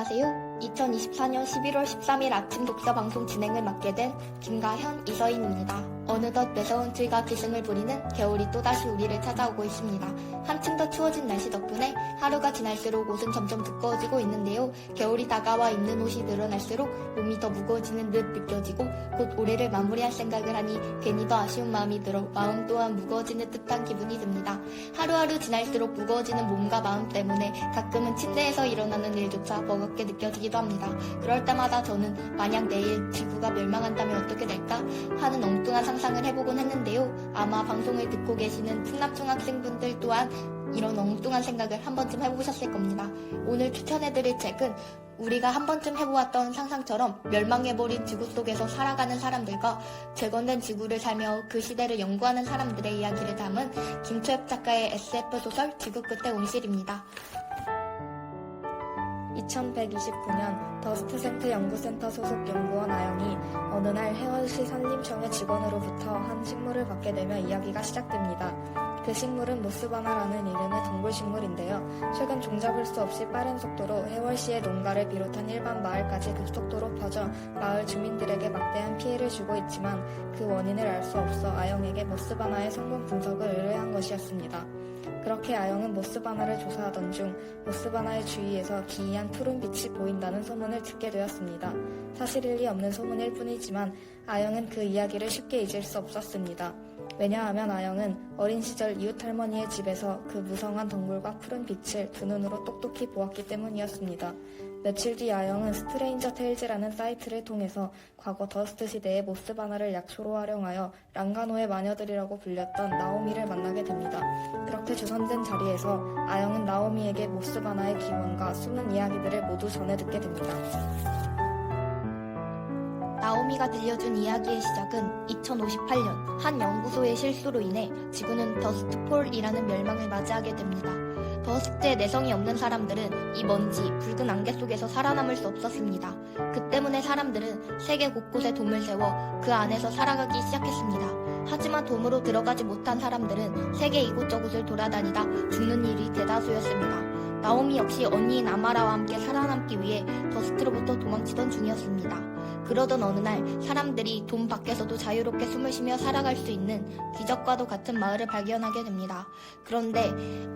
안녕하세요. 2024년 11월 13일 아침 독서 방송 진행을 맡게 된 김가현, 이서인입니다. 어느덧 매서운 추위가 기승을 부리는 겨울이 또다시 우리를 찾아오고 있습니다. 한층 더 추워진 날씨 덕분에 하루가 지날수록 옷은 점점 두꺼워지고 있는데요. 겨울이 다가와 입는 옷이 늘어날수록 몸이 더 무거워지는 듯 느껴지고 곧 올해를 마무리할 생각을 하니 괜히 더 아쉬운 마음이 들어 마음 또한 무거워지는 듯한 기분이 듭니다. 하루하루 지날수록 무거워지는 몸과 마음 때문에 가끔은 침대에서 일어나는 일조차 버겁게 느껴지기도 합니다. 그럴 때마다 저는 만약 내일 지구가 멸망한다면 어떻게 될까 하는 엉뚱한 상상을 해보곤 했는데요. 아마 방송을 듣고 계시는 풍납중학생분들 또한 이런 엉뚱한 생각을 한 번쯤 해보셨을 겁니다. 오늘 추천해드릴 책은 우리가 한 번쯤 해보았던 상상처럼 멸망해버린 지구 속에서 살아가는 사람들과 재건된 지구를 살며 그 시대를 연구하는 사람들의 이야기를 담은 김초엽 작가의 SF 소설 지구 끝의 온실입니다. 2129년 더스트센트 연구센터 소속 연구원 아영이 어느 날 해월시 산림청의 직원으로부터 한 식물을 받게 되며 이야기가 시작됩니다. 그 식물은 모스바나라는 이름의 동굴식물인데요. 최근 종잡을 수 없이 빠른 속도로 해월시의 농가를 비롯한 일반 마을까지 급속도로 퍼져 마을 주민들에게 막대한 피해를 주고 있지만 그 원인을 알 수 없어 아영에게 모스바나의 성분 분석을 의뢰한 것이었습니다. 그렇게 아영은 모스바나를 조사하던 중 모스바나의 주위에서 기이한 푸른 빛이 보인다는 소문을 듣게 되었습니다. 사실일 리 없는 소문일 뿐이지만 아영은 그 이야기를 쉽게 잊을 수 없었습니다. 왜냐하면 아영은 어린 시절 이웃할머니의 집에서 그 무성한 덩굴과 푸른 빛을 두 눈으로 똑똑히 보았기 때문이었습니다. 며칠 뒤 아영은 스트레인저 테일즈라는 사이트를 통해서 과거 더스트 시대의 모스바나를 약초로 활용하여 랑가노의 마녀들이라고 불렸던 나오미를 만나게 됩니다. 그렇게 조선된 자리에서 아영은 나오미에게 모스바나의 기원과 숨은 이야기들을 모두 전해 듣게 됩니다. 나오미가 들려준 이야기의 시작은 2058년 한 연구소의 실수로 인해 지구는 더스트폴이라는 멸망을 맞이하게 됩니다. 더스트에 내성이 없는 사람들은 이 먼지, 붉은 안개 속에서 살아남을 수 없었습니다. 그 때문에 사람들은 세계 곳곳에 돔을 세워 그 안에서 살아가기 시작했습니다. 하지만 돔으로 들어가지 못한 사람들은 세계 이곳저곳을 돌아다니다 죽는 일이 대다수였습니다. 나오미 역시 언니인 아마라와 함께 살아남기 위해 더스트로부터 도망치던 중이었습니다. 그러던 어느 날 사람들이 돔 밖에서도 자유롭게 숨을 쉬며 살아갈 수 있는 기적과도 같은 마을을 발견하게 됩니다. 그런데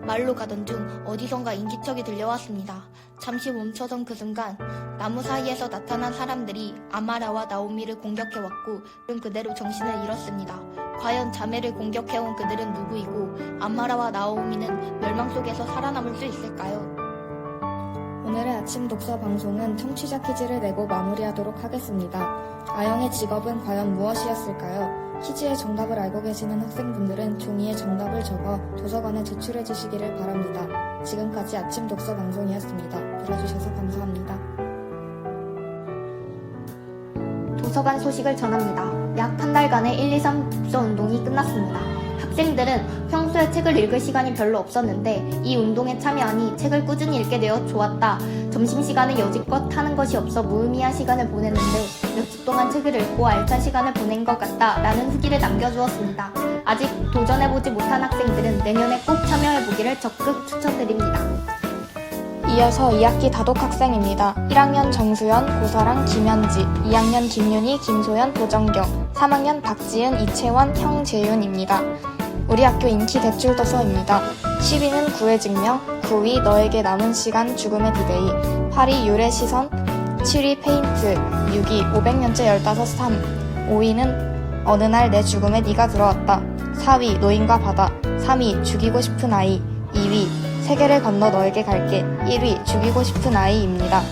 마을로 가던 중 어디선가 인기척이 들려왔습니다. 잠시 멈춰선 그 순간 나무 사이에서 나타난 사람들이 아마라와 나오미를 공격해왔고 그대로 정신을 잃었습니다. 과연 자매를 공격해온 그들은 누구이고 아마라와 나오미는 멸망 속에서 살아남을 수 있을까요? 오늘의 아침 독서 방송은 청취자 퀴즈를 내고 마무리하도록 하겠습니다. 아영의 직업은 과연 무엇이었을까요? 퀴즈의 정답을 알고 계시는 학생분들은 종이에 정답을 적어 도서관에 제출해 주시기를 바랍니다. 지금까지 아침 독서 방송이었습니다. 들어주셔서 감사합니다. 도서관 소식을 전합니다. 약 한 달간의 123 독서 운동이 끝났습니다. 학생들은 평소에 책을 읽을 시간이 별로 없었는데 이 운동에 참여하니 책을 꾸준히 읽게 되어 좋았다. 점심시간에 여지껏 하는 것이 없어 무의미한 시간을 보냈는데 몇 주 동안 책을 읽고 알찬 시간을 보낸 것 같다 라는 후기를 남겨주었습니다. 아직 도전해보지 못한 학생들은 내년에 꼭 참여해보기를 적극 추천드립니다. 이어서 2학기 다독학생입니다. 1학년 정수연, 고사랑, 김현지, 2학년 김윤희, 김소연, 도정경, 3학년 박지은, 이채원, 형재윤입니다. 우리 학교 인기 대출 도서입니다. 10위는 구의 증명, 9위 너에게 남은 시간 죽음의 디데이, 8위 유래 시선, 7위 페인트, 6위 500년째 15삶, 5위는 어느 날 내 죽음에 네가 들어왔다, 4위 노인과 바다, 3위 죽이고 싶은 아이, 2위 세계를 건너 너에게 갈게, 1위 죽이고 싶은 아이입니다.